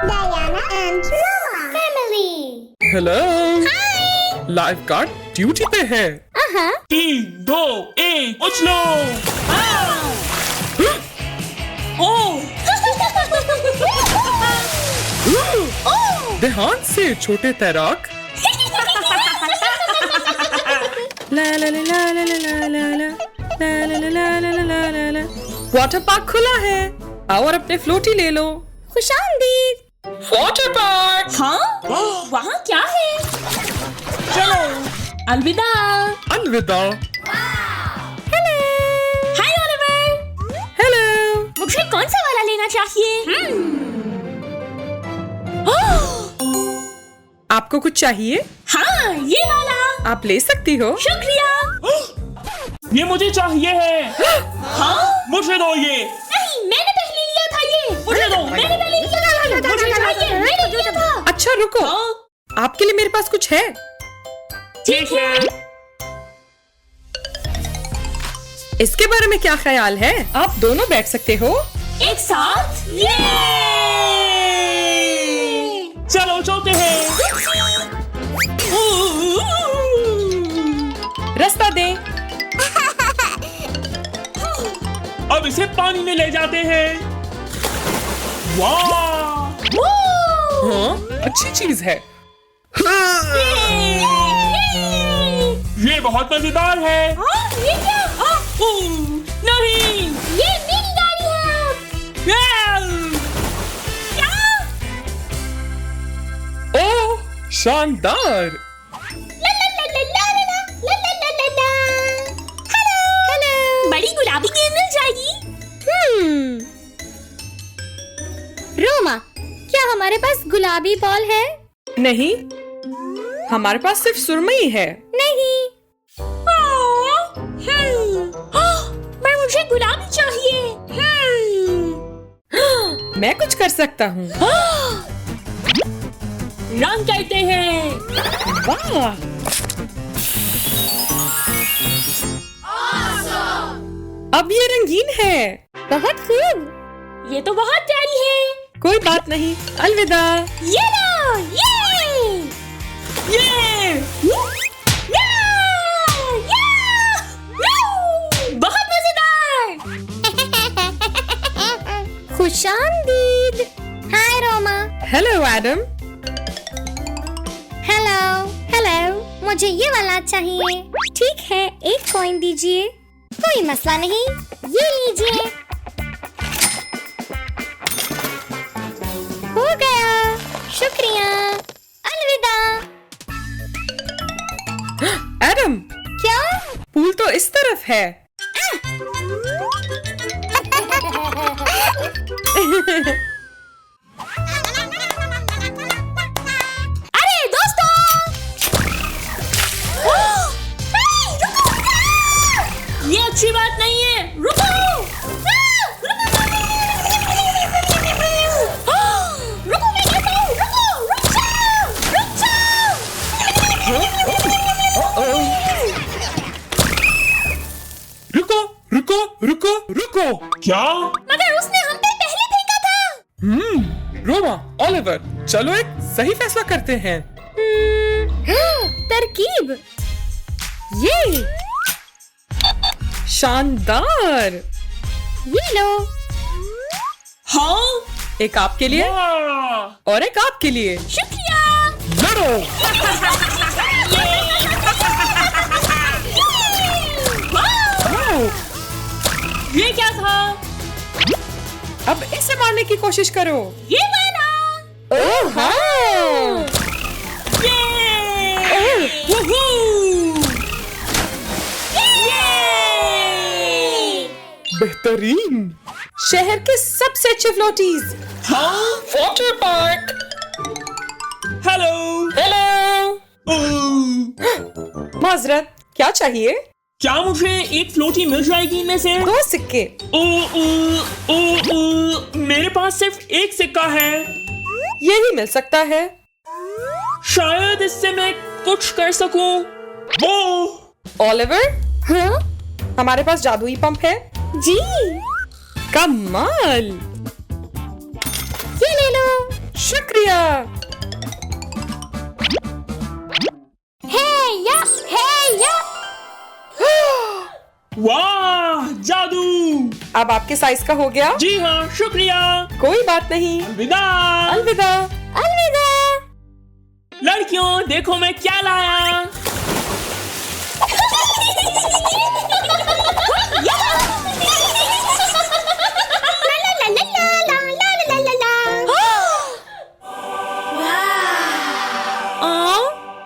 Diana and Roma family. Hello Hi. Life guard duty पे है। 3, 2, 1 उछलो। ध्यान से छोटे तैराक। ला ला ला ला ला ला ला ला ला ला ला ला ला ला। वाटर पार्क खुला है, आओ और अपने फ्लोटी ले लो। खुशामदीद। Water park. हाँ? वहाँ क्या है? चलो, अलविदा। अलविदा। हेलो। हाय ओलिवर। हेलो। मुझे कौन सा वाला लेना चाहिए? आपको कुछ चाहिए? हाँ, ये वाला। आप ले सकती हो। शुक्रिया। ये मुझे चाहिए है। हाँ? मुझे दो ये। नहीं, मैंने पहले लिया था ये। मुझे दो। मैंने पहले लिया था। मुझे चाहिए, मैंने लिया था। अच्छा रुको, हाँ? आपके लिए मेरे पास कुछ है। ठीक है। इसके बारे में क्या ख्याल है? आप दोनों बैठ सकते हो। एक साथ? ये! चलो चलते हैं। रास्ता दें। अब इसे पानी में ले जाते हैं। वाह! हाँ, अच्छी चीज है। ये बहुत मजेदार है। हाँ, ये क्या? नहीं। ये मेरी गाड़ी है। क्या? ओह, शानदार। हेलो। बड़ी गुलाबी गेंद मिल जाएगी? रोमा, क्या हमारे पास गुलाबी बॉल है? नहीं, हमारे पास सिर्फ सुरमई है। नहीं। पर मुझे गुलाबी चाहिए। मैं कुछ कर सकता हूँ। रंग करते हैं। वाह! अब ये रंगीन है। बहुत खूब। ये तो बहुत प्यारी है। कोई बात नहीं, अलविदा। ये लो, ये बहुत मजेदार। खुशामदीद। Hi Roma. Hello Adam. Hello. Hello. मुझे ये वाला चाहिए। ठीक है, एक कॉइन दीजिए। कोई मसला नहीं, ये लीजिए। हो गया। शुक्रिया। अलविदा। एडम, क्या? पूल तो इस तरफ है। अरे दोस्तों! ये अच्छी बात नहीं है। रुको! रुको, मैं कहता हूँ, रुको! रुक जाओ! रुको, रुको, रुको, रुको। क्या? मगर उसने हम पे पहले फेंका था। रोमा, ओलिवर, चलो एक सही फैसला करते हैं। तरकीब। ये शानदार। ये लो। हाँ? एक आपके लिए वाह! और एक आपके लिए। शुक्रिया। लड़ो। वाओ! ये क्या था? अब इसे मारने की कोशिश करो। ये वाला। ओह हाँ! बेहतरीन। शहर के सबसे अच्छे फ्लोटीज। हाँ? Water park. हेलो। हेलो। माजरत, क्या चाहिए? क्या मुझे एक फ्लोटी मिल जाएगी इनमें से? 2 सिक्के। मेरे पास सिर्फ एक सिक्का है। यही मिल सकता है। शायद इससे मैं कुछ कर सकूं। ओह! ओलिवर, हाँ? हमारे पास जादुई पंप है। जी। कमाल। ये ले लो। शुक्रिया। हे या वाह, जादू। अब आपके साइज का हो गया? जी हाँ, शुक्रिया। कोई बात नहीं। अलविदा। अलविदा। अलविदा। लड़कियों, देखो मैं क्या लाया।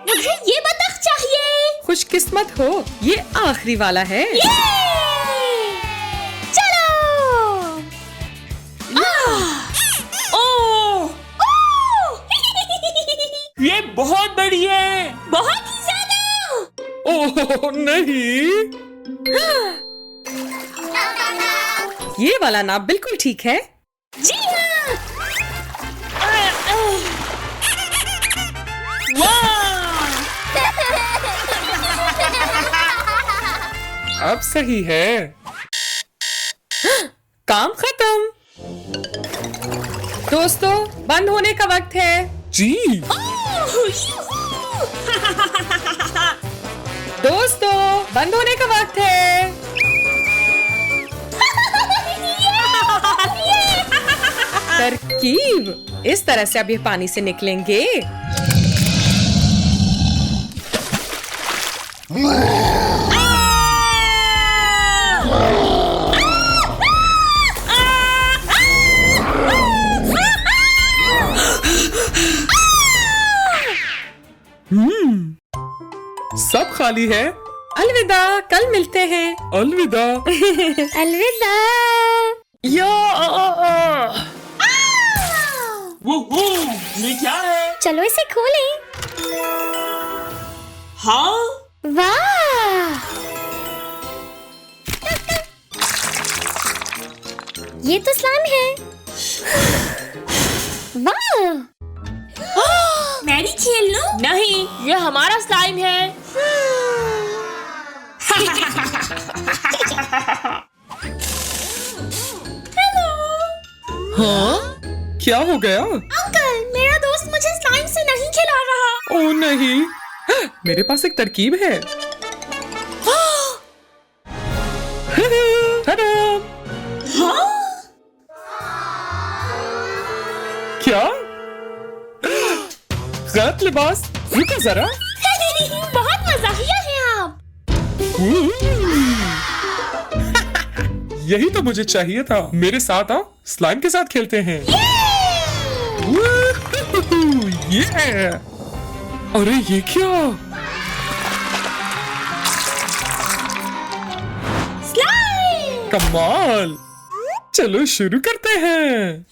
मुझे ये बतख चाहिए। खुशकिस्मत हो, ये आखिरी वाला है। चलो। ओह, ये बहुत बड़ी है। बहुत ही ज्यादा। ओह नहीं, ये वाला नाप बिल्कुल ठीक है। जी हाँ। अब सही है। काम खत्म। दोस्तों, बंद होने का वक्त है। जी। दोस्तों, बंद होने का वक्त है। तरकीब, इस तरह से अब ये पानी से निकलेंगे। सब खाली है। अलविदा, कल मिलते हैं। अलविदा। अलविदा। वुहू, ये क्या है? चलो इसे खोलें। हाँ, वाह, ये तो स्लाइम है। वाह, मैं भी खेल लूं? नहीं, ये हमारा स्लाइम है। हाँ, क्या हो गया? अंकल, मेरा दोस्त मुझे स्लाइम से नहीं खिला रहा। ओह नहीं, मेरे पास एक तरकीब है। Ta-da! क्या? गलत लिबास। रुको जरा। बहुत मज़ाहिया हैं आप। यही तो मुझे चाहिए था। मेरे साथ आओ, स्लाइम के साथ खेलते हैं। ये अरे ये क्या? स्लाइम। कमाल। चलो शुरू करते हैं।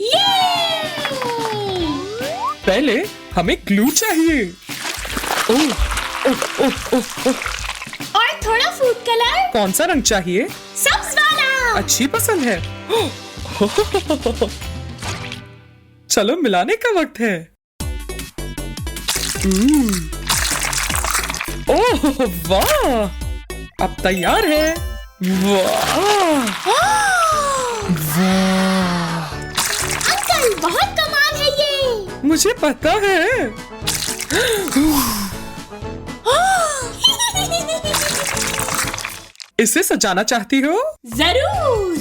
पहले हमें ग्लू चाहिए। ओह, ओह, ओह, ओह, ओह। और थोड़ा फूड कलर। कौन सा रंग चाहिए? सब्ज वाला। अच्छी पसंद है। चलो मिलाने का वक्त है। ओह वाह, अब तैयार है। वाह वाह, अंकल, बहुत कमाल है ये। मुझे पता है। इसे सजाना चाहती हो? जरूर।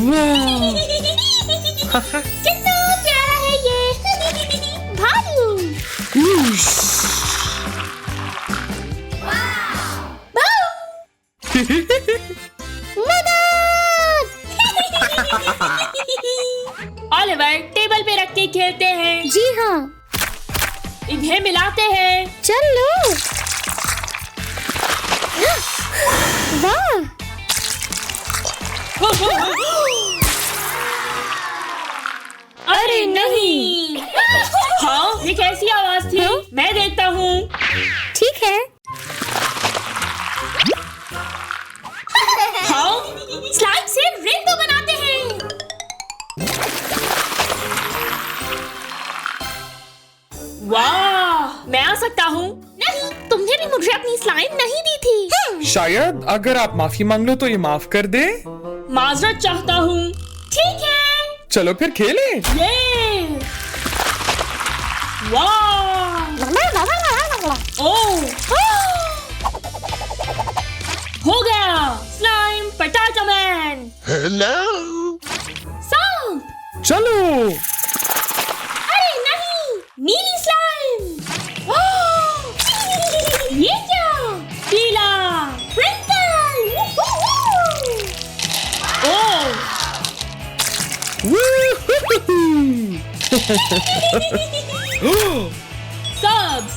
वाह, कितना प्यारा है ये। भालू। ऑलिवर, टेबल पे रख के खेलते हैं। जी हाँ, इन्हें मिलाते हैं। चलो। वाह, अरे नहीं। हाँ, ये कैसी आवाज थी? मैं देखता हूँ। ठीक है। हाँ, स्लाइम से रेनबो बनाते हैं। वाह, मैं आ सकता हूँ। नहीं, तुमने भी मुझे अपनी स्लाइम नहीं दी थी। शायद अगर आप माफी मांग लो तो ये माफ कर दे। माजरत चाहता हूँ। ठीक है। चलो फिर खेलें। ये वाह ओह हो गया स्लाइम पटाचा मैन। सांप। चलो। अरे नहीं नीली स्लाइम। ये क्या पीला स्प्रिंकल। ओह सब्ज।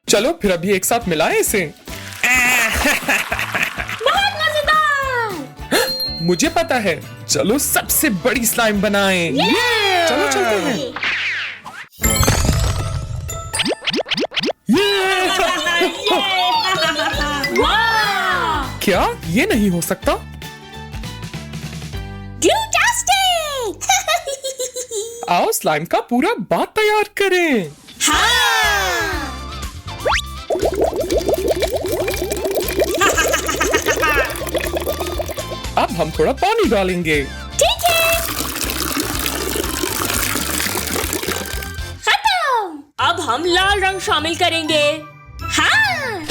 चलो फिर अभी एक साथ मिलाएं इसे। बहुत मजेदार। मुझे पता है, चलो सबसे बड़ी स्लाइम बनाएं। चलो चलते हैं। वाह क्या ये नहीं हो सकता? आओ स्लाइम का पूरा बात तैयार करें। अब हम थोड़ा पानी डालेंगे। ठीक है खत्म। अब हम लाल रंग शामिल करेंगे। हाँ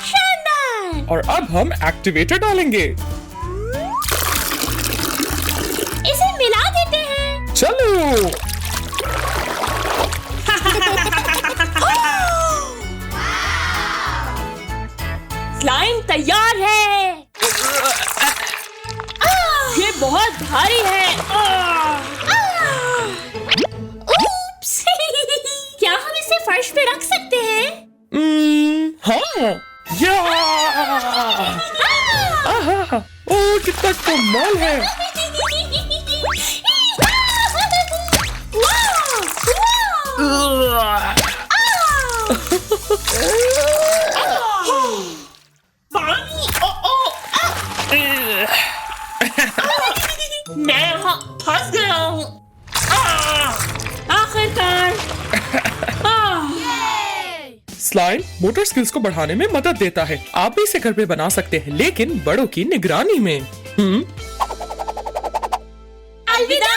शानदार। और अब हम एक्टिवेटर डालेंगे। इसे मिला देते हैं। चलो। स्लाइम तैयार है। ये बहुत भारी है। उप्स। क्या हम इसे फर्श पे रख सकते हैं? हाँ। या आहा, ओ कितना कमाल है। मैं यहाँ फंस गया हूँ। आखिरकार। स्लाइम मोटर स्किल्स को बढ़ाने में मदद देता है। आप भी इसे घर पे बना सकते हैं, लेकिन बड़ों की निगरानी में। अलविदा।